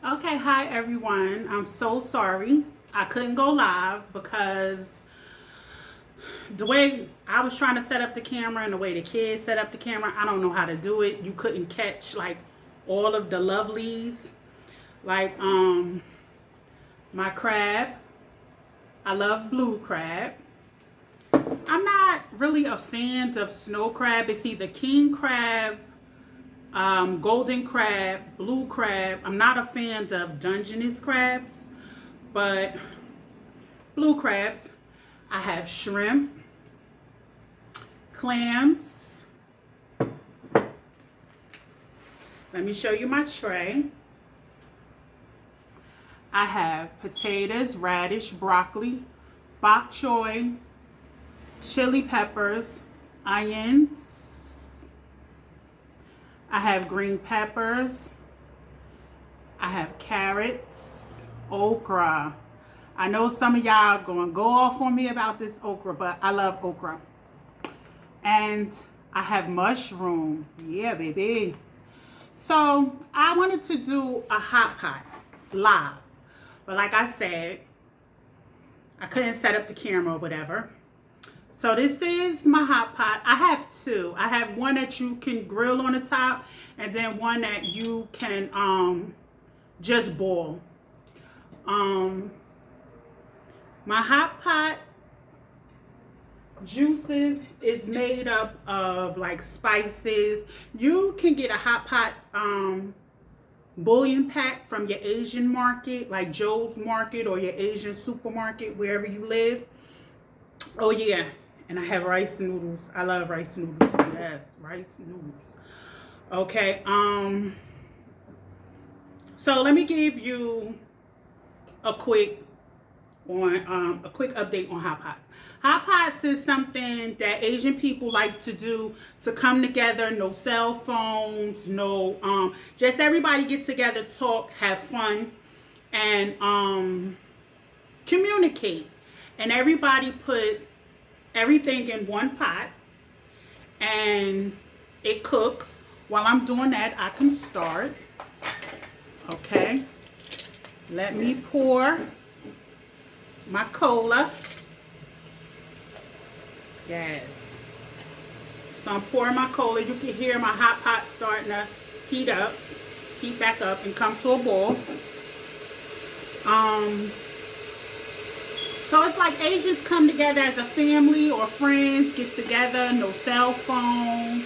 Okay, hi everyone. I'm so sorry. I couldn't go live because the way I was trying to set up the camera and the way the kids set up the camera, I don't know how to do it. You couldn't catch like all of the lovelies. Like my crab. I love blue crab. I'm not really a fan of snow crab. It's either king crab, golden crab, blue crab. I'm not a fan of Dungeness crabs, but blue crabs. I have shrimp, clams. Let me show you my tray. I have potatoes, radish, broccoli, bok choy, chili peppers, onions. I have green peppers. I have carrots, okra. I know some of y'all going to go off on me about this okra, but I love okra. And I have mushrooms. Yeah, baby. So I wanted to do a hot pot live. But like I said, I couldn't set up the camera or whatever. So this is my hot pot. I have two. I have one that you can grill on the top and then one that you can just boil. My hot pot juices is made up of like spices. You can get a hot pot bouillon pack from your Asian market, like Joe's Market or your Asian supermarket, wherever you live. Oh yeah, and I have rice noodles. I love rice noodles. Yes, rice noodles. Okay. So let me give you a quick a quick update on hot pots. Hot pots is something that Asian people like to do to come together. No cell phones, no just everybody get together, talk, have fun, and communicate. And everybody put everything in one pot and it cooks. While I'm doing that, I can start. Okay. Let me pour my cola. Yes. So I'm pouring my cola. You can hear my hot pot starting to heat up, heat back up and come to a boil. So it's like Asians come together as a family or friends, get together, no cell phone,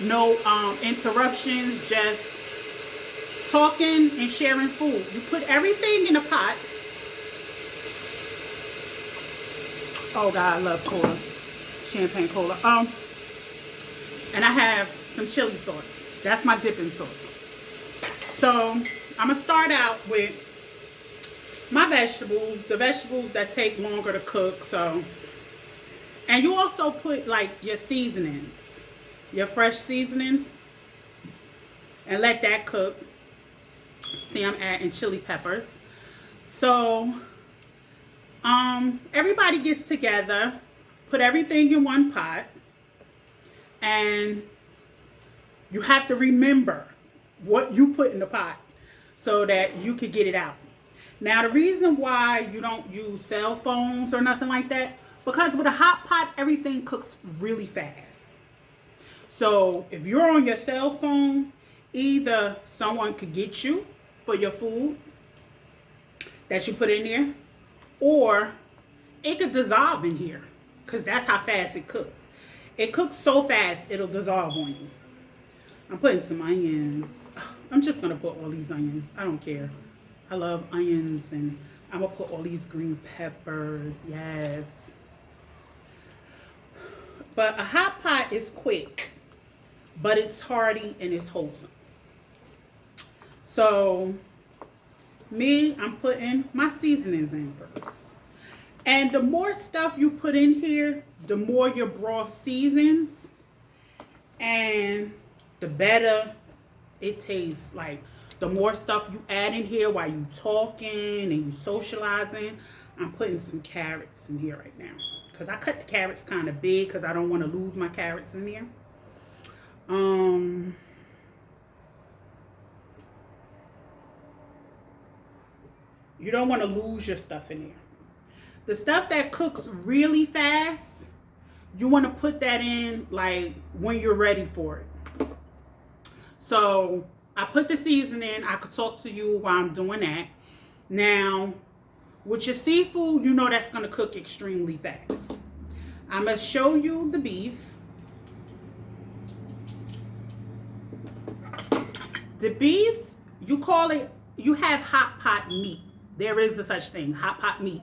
no interruptions, just talking and sharing food. You put everything in a pot. Oh God, I love cola. Champagne cola. And I have some chili sauce. That's my dipping sauce. So I'm gonna start out with my vegetables, the vegetables that take longer to cook. So, and you also put like your seasonings, your fresh seasonings, and let that cook. See, I'm adding chili peppers. So, everybody gets together, put everything in one pot, and you have to remember what you put in the pot so that you can get it out. Now, the reason why you don't use cell phones or nothing like that, because with a hot pot, everything cooks really fast. So if you're on your cell phone, either someone could get you for your food that you put in there, or it could dissolve in here because that's how fast it cooks. It cooks so fast, it'll dissolve on you. I'm putting some onions. I'm just going to put all these onions. I don't care. I love onions, and I'm going to put all these green peppers. Yes. But a hot pot is quick, but it's hearty and it's wholesome. So, me, I'm putting my seasonings in first. And the more stuff you put in here, the more your broth seasons and the better it tastes. Like the more stuff you add in here while you talking and you socializing. I'm putting some carrots in here right now because I cut the carrots kind of big because I don't want to lose my carrots in there. You don't want to lose your stuff in there. The stuff that cooks really fast, you want to put that in like when you're ready for it. So I put the seasoning. I could talk to you while I'm doing that. Now, with your seafood, you know that's going to cook extremely fast. I'm going to show you the beef. The beef, you call it, you have hot pot meat. There is a such thing, hot pot meat.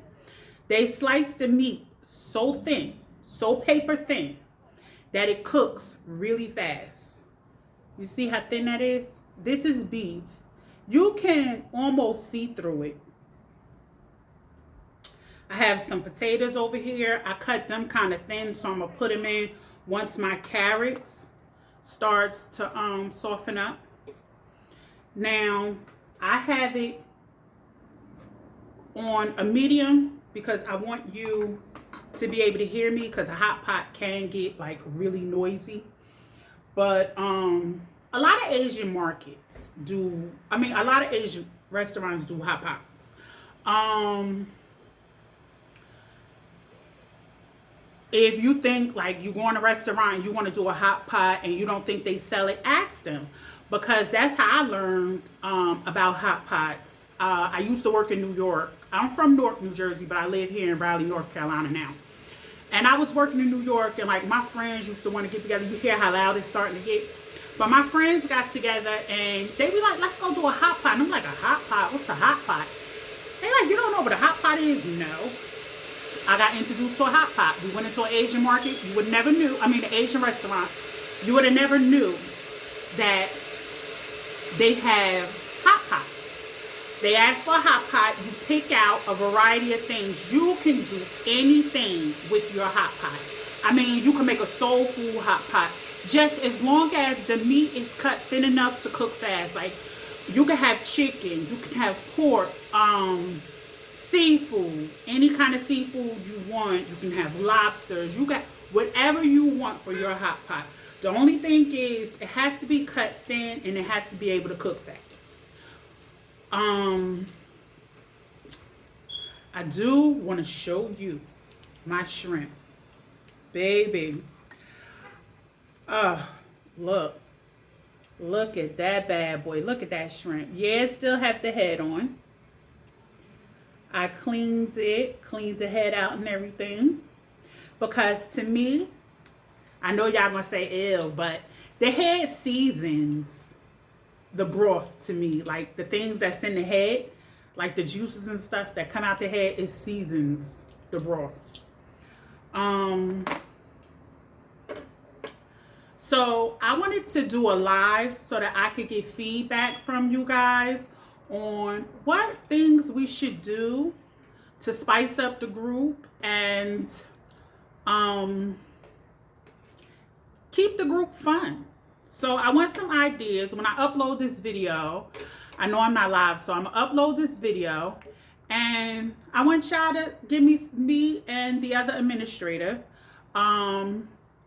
They slice the meat so thin, so paper thin, that it cooks really fast. You see how thin that is? This is beef. You can almost see through it. I have some potatoes over here. I cut them kind of thin, so I'm going to put them in once my carrots starts to soften up. Now, I have it on a medium because I want you to be able to hear me, because a hot pot can get like really noisy. But a lot of Asian markets do, a lot of Asian restaurants do hot pots. If you think like you go in a restaurant and you want to do a hot pot and you don't think they sell it, ask them. Because that's how I learned about hot pots. I used to work in New York. I'm from Newark, New Jersey, but I live here in Raleigh, North Carolina now. And I was working in New York, and like my friends used to want to get together. You hear how loud it's starting to get. But my friends got together and they be like, let's go do a hot pot. And I'm like, a hot pot? What's a hot pot? They like, you don't know what a hot pot is? No. I got introduced to a hot pot. We went into an Asian market. You would never knew. The Asian restaurant. You would have never knew that they have hot pots. They ask for a hot pot. You pick out a variety of things. You can do anything with your hot pot. You can make a soul food hot pot. Just as long as the meat is cut thin enough to cook fast. Like, you can have chicken. You can have pork. Seafood. Any kind of seafood you want. You can have lobsters. You got whatever you want for your hot pot. The only thing is, it has to be cut thin and it has to be able to cook fast. I do want to show you my shrimp. Baby. Look. Look at that bad boy. Look at that shrimp. Yeah, it still have the head on. I cleaned it, cleaned the head out and everything. Because to me, I know y'all gonna say ew, but the head seasons the broth to me. Like the things that's in the head, like the juices and stuff that come out the head, it seasons the broth. So I wanted to do a live so that I could get feedback from you guys on what things we should do to spice up the group and keep the group fun. So I want some ideas. When I upload this video, I know I'm not live, so I'm gonna upload this video, and I want y'all to give me and the other administrator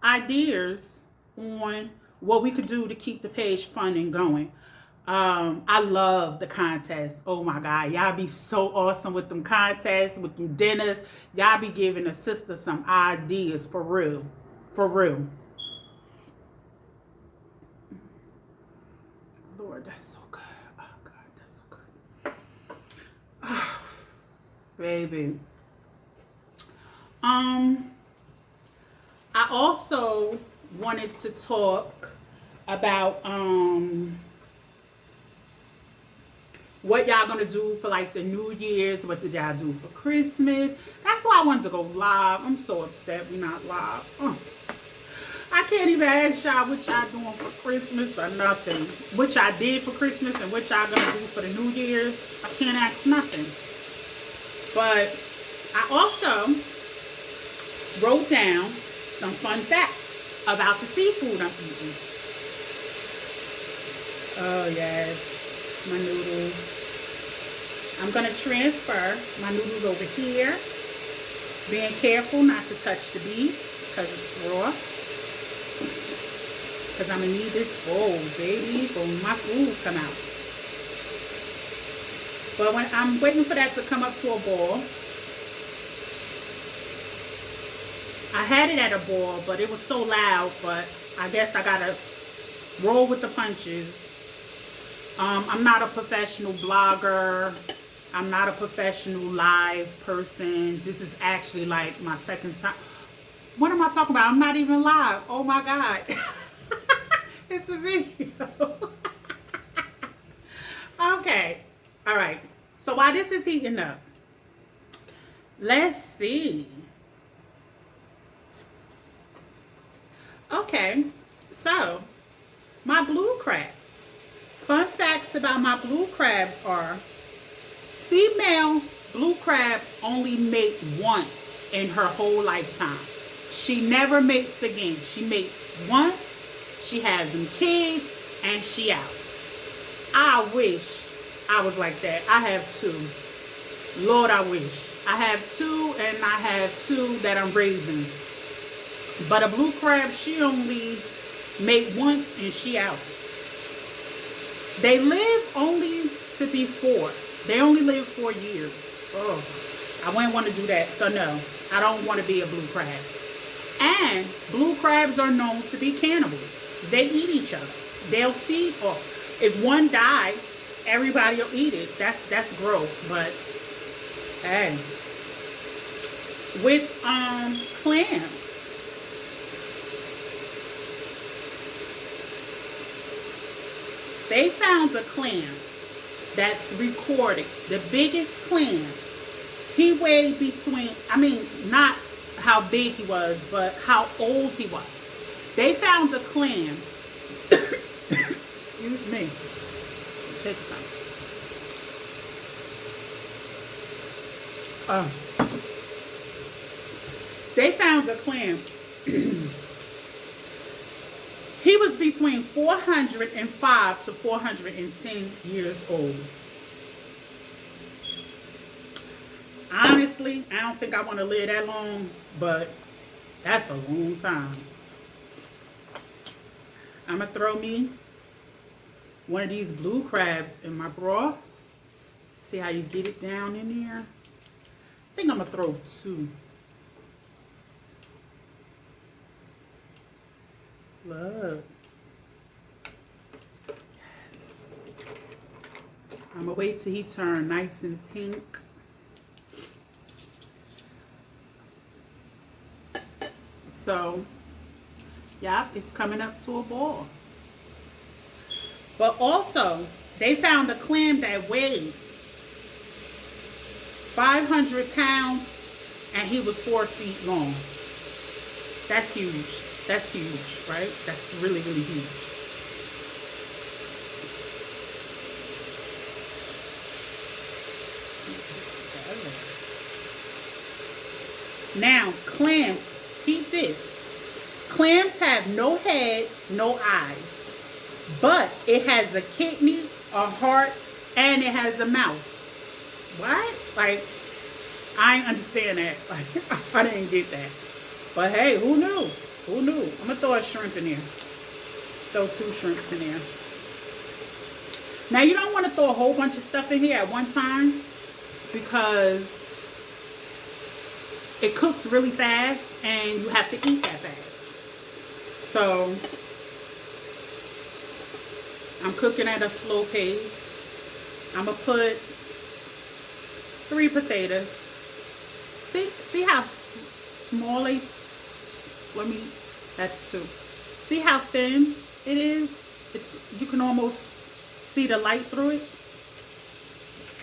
ideas on what we could do to keep the page fun and going. I love the contests. Oh my God, y'all be so awesome with them contests, with them dinners. Y'all be giving a sister some ideas for real, for real. Lord, that's so good. Oh God, that's so good. Oh, baby. I also wanted to talk about what y'all gonna do for like the New Year's. What did y'all do for Christmas? That's why I wanted to go live. I'm so upset we're not live. I can't even ask y'all what y'all doing for Christmas or nothing. What y'all did for Christmas and what y'all gonna do for the New Year's. I can't ask nothing. But I also wrote down some fun facts about the seafood I'm eating. Oh yes, my noodles. I'm gonna transfer my noodles over here. Being careful not to touch the beef because it's raw. Because I'm going to need this bowl, baby, for when my food come out. But when I'm waiting for that to come up to a boil, I had it at a boil, but it was so loud, but I guess I gotta roll with the punches. I'm not a professional blogger. I'm not a professional live person. This is actually like my second time. What am I talking about? I'm not even live. Oh my God. It's a video. Okay. All right. So while this is heating up, let's see. Okay. So my blue crabs. Fun facts about my blue crabs are female blue crab only mates once in her whole lifetime. She never mates again. She mates once, she has them kids, and she out. I wish I was like that. I have two. Lord, I wish. I have two, and I have two that I'm raising. But a blue crab, she only mate once, and she out. They live only to be 4. They only live 4 years. Oh, I wouldn't want to do that. So no, I don't want to be a blue crab. And blue crabs are known to be cannibals. They eat each other. They'll feed off. If one dies, everybody will eat it. That's gross. But hey, with clams. They found a clam that's recorded. The biggest clam. He weighed between, I mean, not how big he was, but how old he was. They found a clam. Excuse me. Take some. They found a clam. He was between 405 to 410 years old. Honestly, I don't think I want to live that long, but that's a long time. I'm going to throw me one of these blue crabs in my broth. See how you get it down in there? I think I'm going to throw 2. Look. Yes. I'm going to wait till he turn nice and pink. So, yeah, it's coming up to a boil. But also, they found a clam that weighed 500 pounds and he was 4 feet long. That's huge. That's huge, right? That's really, really huge. Now, clams, keep this. Clams have no head, no eyes. But it has a kidney, a heart, and it has a mouth. What? Like, I didn't understand that. Like, I didn't get that. But hey, who knew? Who knew? I'm going to throw a shrimp in there. Throw 2 shrimps in there. Now, you don't want to throw a whole bunch of stuff in here at one time because it cooks really fast and you have to eat that fast. So, I'm cooking at a slow pace. I'm going to put 3 potatoes. See how small they... Let me, that's 2. See how thin it is? You can almost see the light through it.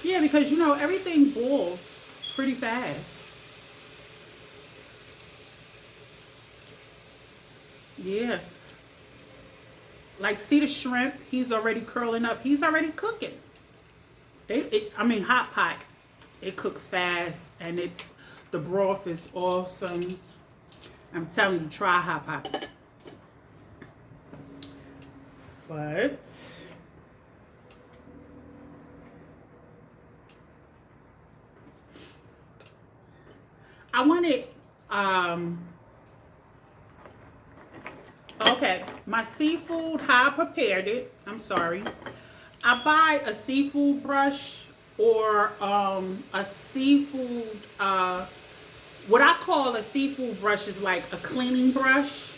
Yeah, because you know, everything boils pretty fast. Yeah. Like, see the shrimp? He's already curling up. He's already cooking. Hot pot. It cooks fast and the broth is awesome. I'm telling you, try hot pot. But I wanted okay, my seafood, how I prepared it. I'm sorry. I buy a seafood brush or a seafood, what I call a seafood brush is like a cleaning brush,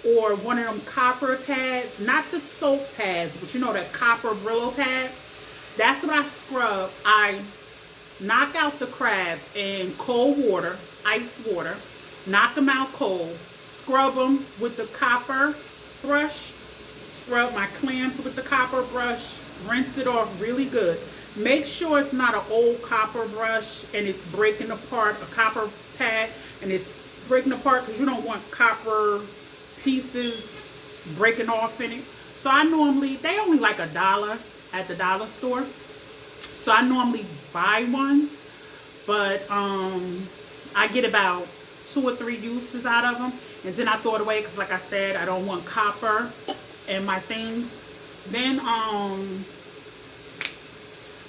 or one of them copper pads, not the soap pads, but you know that copper Brillo pad. That's what I scrub. I knock out the crab in cold water, ice water, knock them out cold, scrub them with the copper brush, scrub my clams with the copper brush, rinse it off really good. Make sure it's not an old copper brush and it's breaking apart, a copper pad, and it's breaking apart, because you don't want copper pieces breaking off in it. So I normally, they only like $1 at the dollar store. So I normally buy one, but I get about 2 or 3 uses out of them, and then I throw it away because, like I said, I don't want copper in my things. Then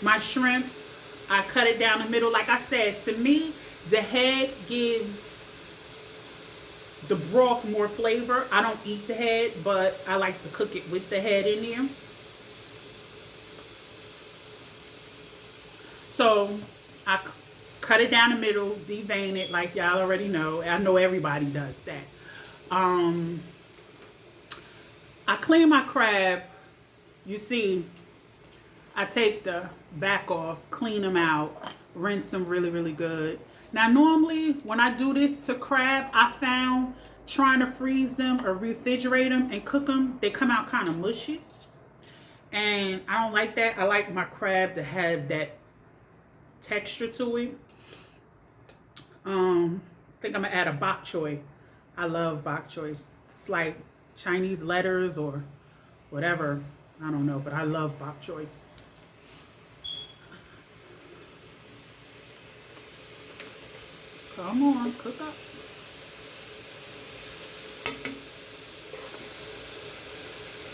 my shrimp, I cut it down the middle. Like I said, to me, the head gives the broth more flavor. I don't eat the head, but I like to cook it with the head in there. So I cut it down the middle, devein it like y'all already know. I know everybody does that. I clean my crab. You see, I take the back off, clean them out, rinse them really, really good. Now, normally when I do this to crab, I found trying to freeze them or refrigerate them and cook them, they come out kind of mushy. And I don't like that. I like my crab to have that texture to it. I think I'm gonna add a bok choy. I love bok choy. It's like Chinese letters or whatever. I don't know, but I love bok choy. Come on, cook up.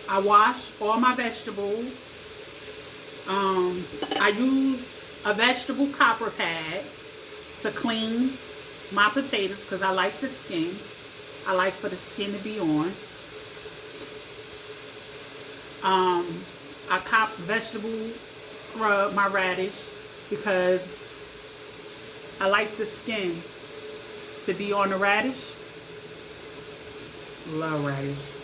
I wash all my vegetables. I use a vegetable copper pad to clean my potatoes because I like the skin. I like for the skin to be on. I vegetable scrub my radish because I like the skin to be on the radish. Love radish.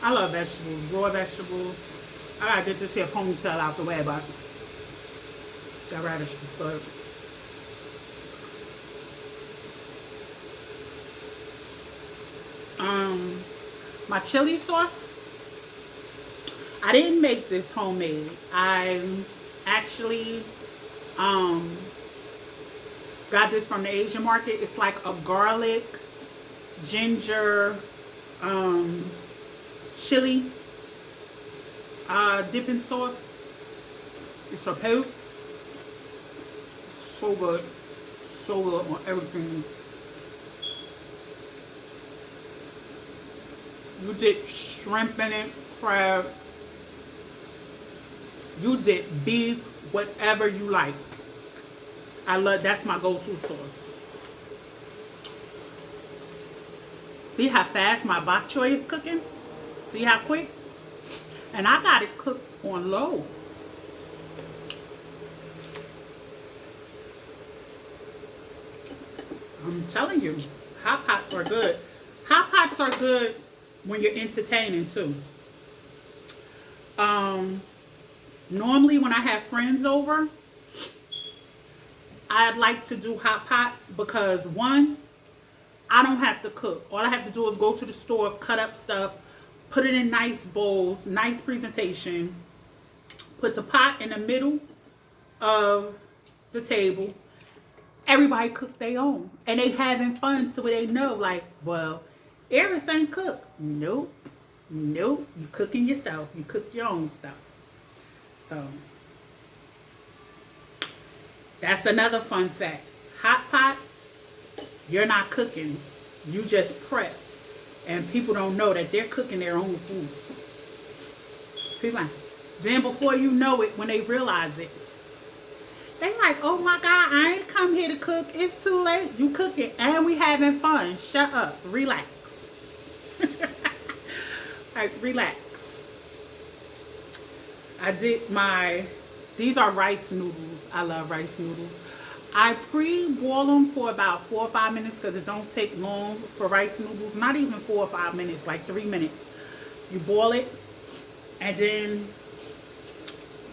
I love vegetables, raw vegetables. I gotta get this here ponytail out the way, but that radish is good. My chili sauce, I didn't make this homemade. I actually got this from the Asian market. It's like a garlic, ginger, chili dipping sauce. It's a paste. So good. So good on everything. You dip shrimp in it, crab. You dip beef, whatever you like. I love, that's my go-to sauce. See how fast my bok choy is cooking? See how quick? And I got it cooked on low. I'm telling you, hot pots are good. Hot pots are good when you're entertaining too. Normally when I have friends over, I'd like to do hot pots because one, I don't have to cook. All I have to do is go to the store, cut up stuff, put it in nice bowls, nice presentation, put the pot in the middle of the table. Everybody cook their own. And they having fun so they know, like, well, Eris ain't cook. Nope. Nope. You cooking yourself. You cook your own stuff. So, that's another fun fact. Hot pot, you're not cooking. You just prep. And people don't know that they're cooking their own food. People like, then before you know it, when they realize it, they like, oh my God, I ain't come here to cook. It's too late. You cooking and we having fun. Shut up. Relax. Like, relax. I did my These are rice noodles. I love rice noodles. I pre-boil them for about 4 or 5 minutes because it don't take long for rice noodles. Not even 4 or 5 minutes, like 3 minutes. You boil it, and then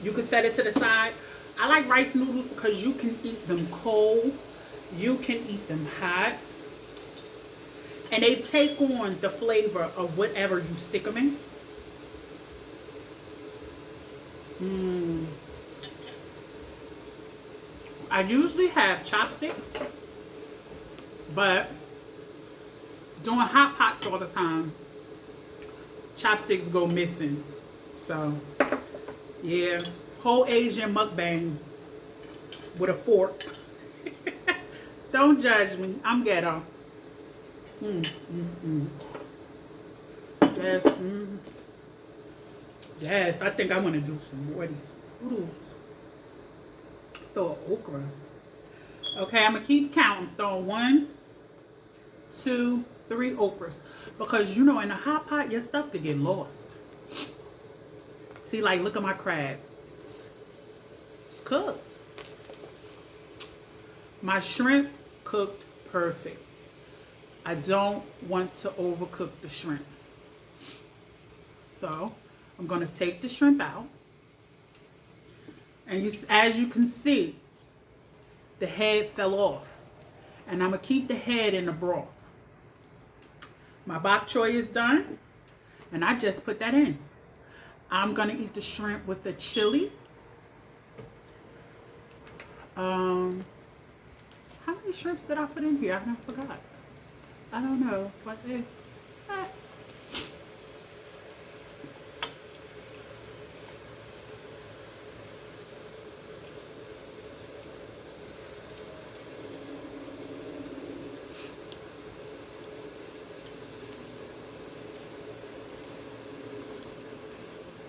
you can set it to the side. I like rice noodles because you can eat them cold. You can eat them hot. And they take on the flavor of whatever you stick them in. I usually have chopsticks, but doing hot pots all the time, chopsticks go missing. So, yeah, whole Asian mukbang with a fork. Don't judge me. I'm ghetto. Yes. Yes, I think I want to do some more of these noodles. Throw okra. Okay, I'm going to keep counting. Throwing 1, 2, 3 okras. Because, you know, in a hot pot, your stuff could get lost. See, like, look at my crab. It's cooked. My shrimp cooked perfect. I don't want to overcook the shrimp. So, I'm going to take the shrimp out. And as you can see, the head fell off. And I'm going to keep the head in the broth. My bok choy is done. And I just put that in. I'm going to eat the shrimp with the chili. How many shrimps did I put in here? I forgot. I don't know. But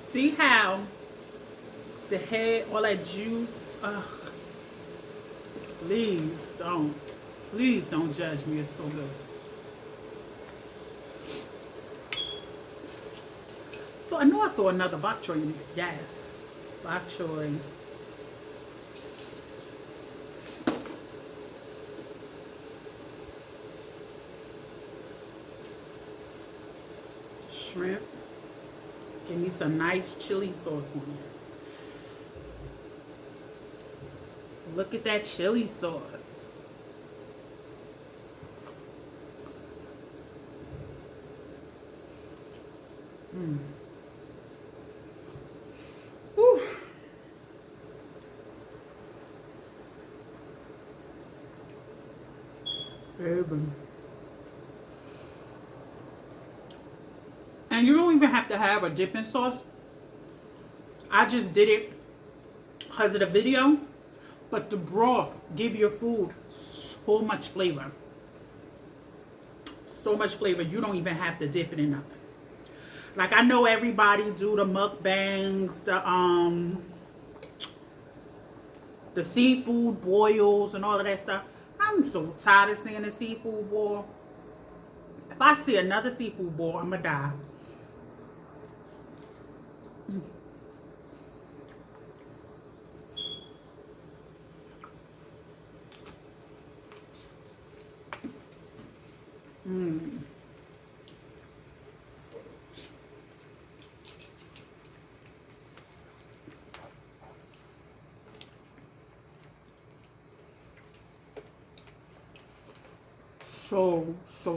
see how the head, all that juice, please don't judge me. It's so good. So I know I throw another bok choy in it. Yes, bok choy. Shrimp. Give me some nice chili sauce on it. Look at that chili sauce. Whew. Baby. And you don't even have to have a dipping sauce. I just did it because of the video. But the broth give your food so much flavor. So much flavor. You don't even have to dip it in nothing. Like, I know everybody do the mukbangs, the seafood boils and all of that stuff. I'm so tired of seeing the seafood boil. If I see another seafood boil, I'm going to die.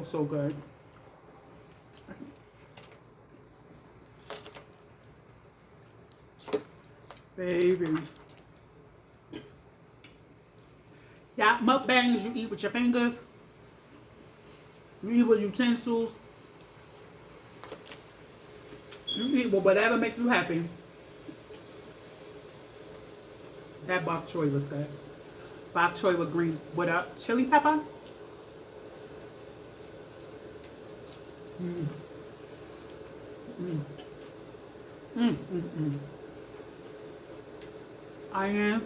So good. Baby. Yeah, mukbangs you eat with your fingers. You eat with utensils. You eat with whatever makes you happy. That bok choy was good. Bok choy with green, with a chili pepper. Onion.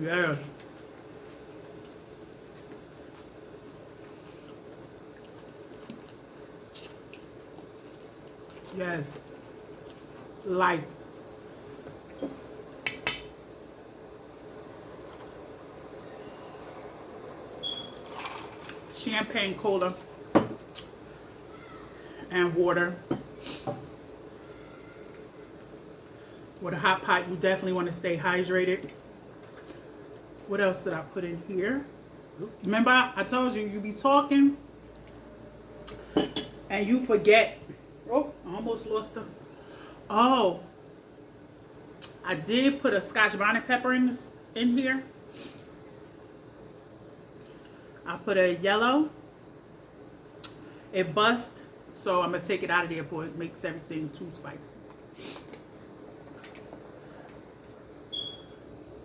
Yes. Yes. Life. champagne cola and water. With a hot pot, you definitely want to stay hydrated. What else did I put in here? Remember, I told you, you be talking and you forget. Oh, I almost lost them. Oh, I did put a Scotch bonnet pepper in here. I put a yellow. It bust, so I'm going to take it out of there before it makes everything too spicy.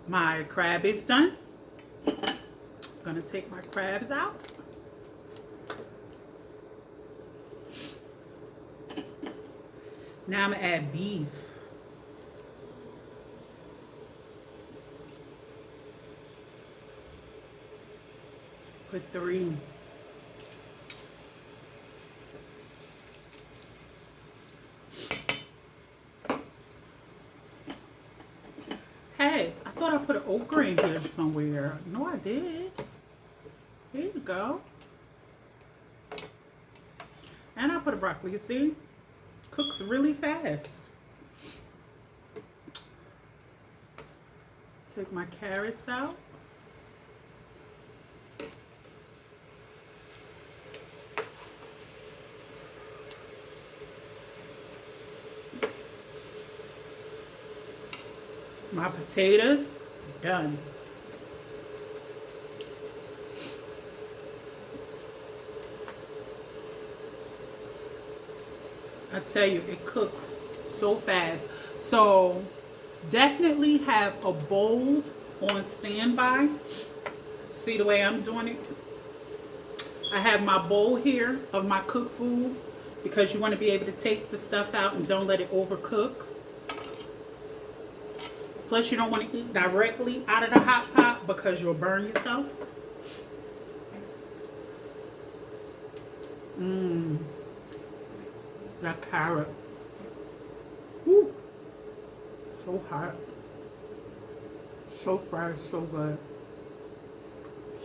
My crab is done. I'm going to take my crabs out. Now I'm going to add beef. Put 3. Hey, I thought I put an okra in here somewhere. No, I did. Here you go. And I put a broccoli. You see? Cooks really fast. Take my carrots out. My potatoes, done. I tell you, it cooks so fast. So definitely have a bowl on standby. See the way I'm doing it? I have my bowl here of my cooked food because you want to be able to take the stuff out and don't let it overcook. Plus, you don't want to eat directly out of the hot pot because you'll burn yourself. That carrot. Woo. So hot. So fresh, so good.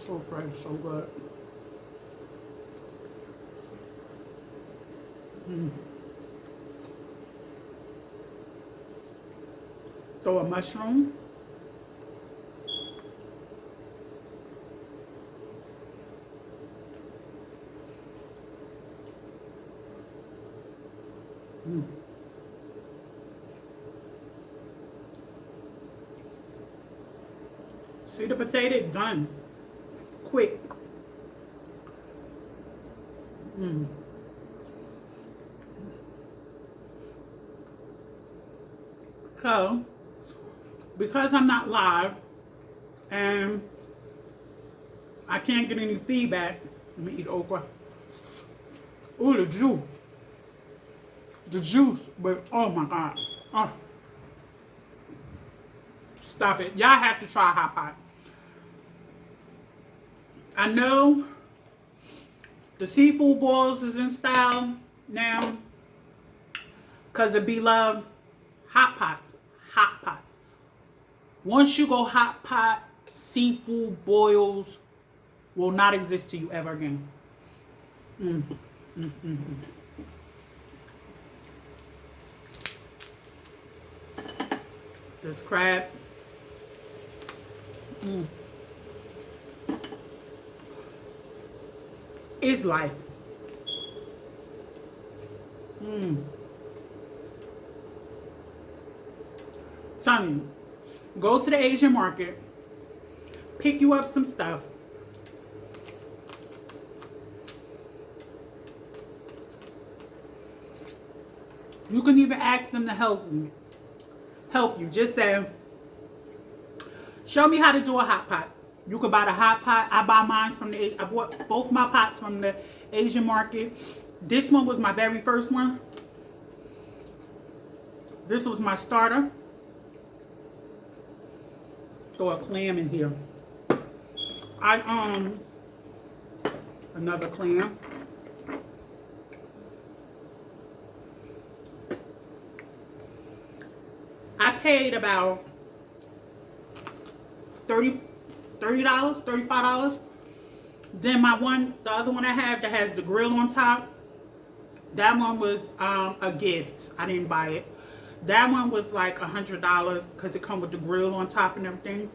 So fresh, so good. Throw a mushroom. See the potato? Done. Quick. So, because I'm not live and I can't get any feedback, let me eat okra. Ooh, the juice. The juice, but oh my God. Oh. Stop it. Y'all have to try hot pot. I know the seafood boils is in style now because of beloved hot pots. Hot pots. Once you go hot pot, seafood boils will not exist to you ever again. This crab. Is life. Telling you, go to the Asian market, pick you up some stuff. You can even ask them to help you. Just say, show me how to do a hot pot. You could buy the hot pot. I buy mine from I bought both my pots from the Asian market. This one was my very first one. This was my starter. Throw a clam in here. Another clam. I paid about $35 $35 Then the other one I have that has the grill on top, that one was a gift. I didn't buy it. That one was like $100 because it come with the grill on top and everything.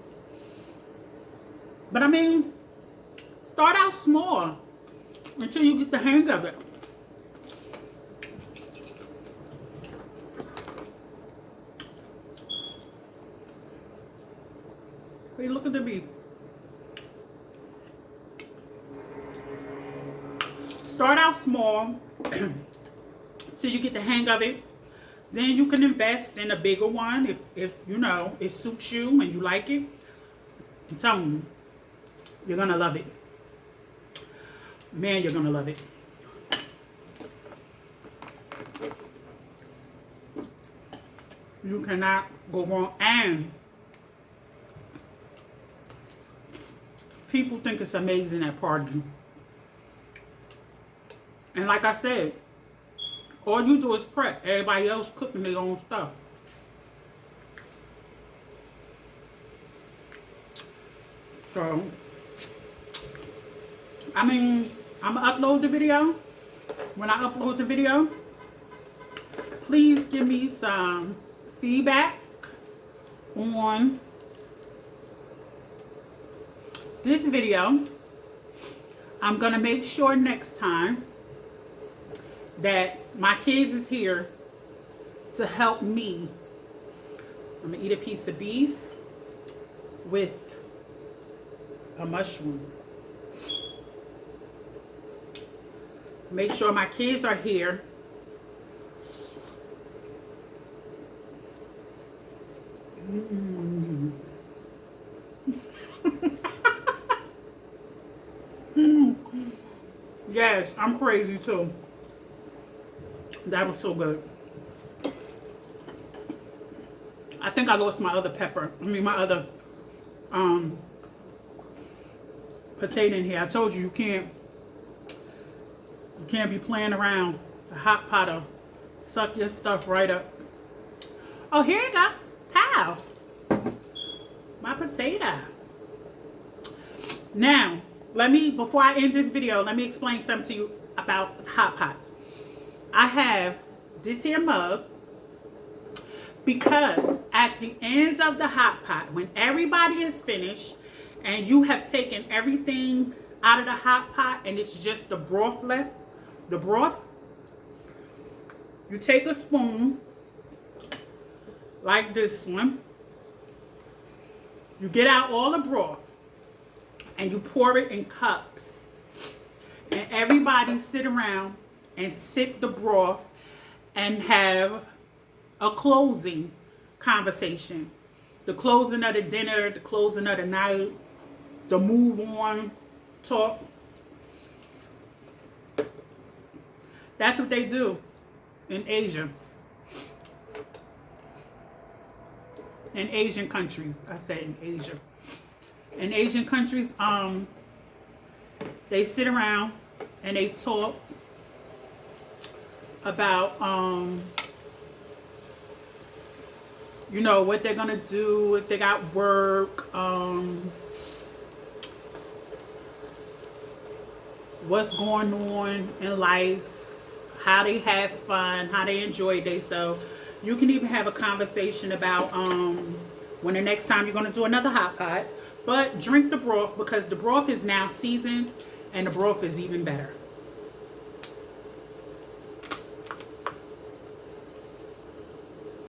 But I mean, start out small until you get the hang of it. Hey, look at the beef. Start out small till you get the hang of it. Then you can invest in a bigger one if you know it suits you and you like it. I'm telling you, you're gonna love it. Man, you're gonna love it. You cannot go wrong. And people think it's amazing at parties. And like I said, all you do is prep. Everybody else cooking their own stuff. So, I mean, I'm going to upload the video. When I upload the video, please give me some feedback on this video. I'm going to make sure next time that my kids is here to help me. I'm going to eat a piece of beef with a mushroom. Make sure my kids are here. Yes, I'm crazy too. That was so good. I think I lost my other pepper. I mean, my other potato in here. I told you you can't be playing around. The hot pot will suck your stuff right up. Oh, here you go. Pow. My potato. Now, before I end this video, let me explain something to you about hot pots. I have this here mug because at the end of the hot pot, when everybody is finished and you have taken everything out of the hot pot and it's just the broth left, you take a spoon like this one, you get out all the broth and you pour it in cups, and everybody sit around and sip the broth and have a closing conversation. The closing of the dinner, the closing of the night, the move on talk. That's what they do in Asia. In Asian countries. I said in Asia. In Asian countries, they sit around and they talk about you know, what they're gonna do if they got work, what's going on in life, how they have fun, how they enjoy themselves. You can even have a conversation about when the next time you're gonna do another hot pot. But drink the broth because the broth is now seasoned and the broth is even better.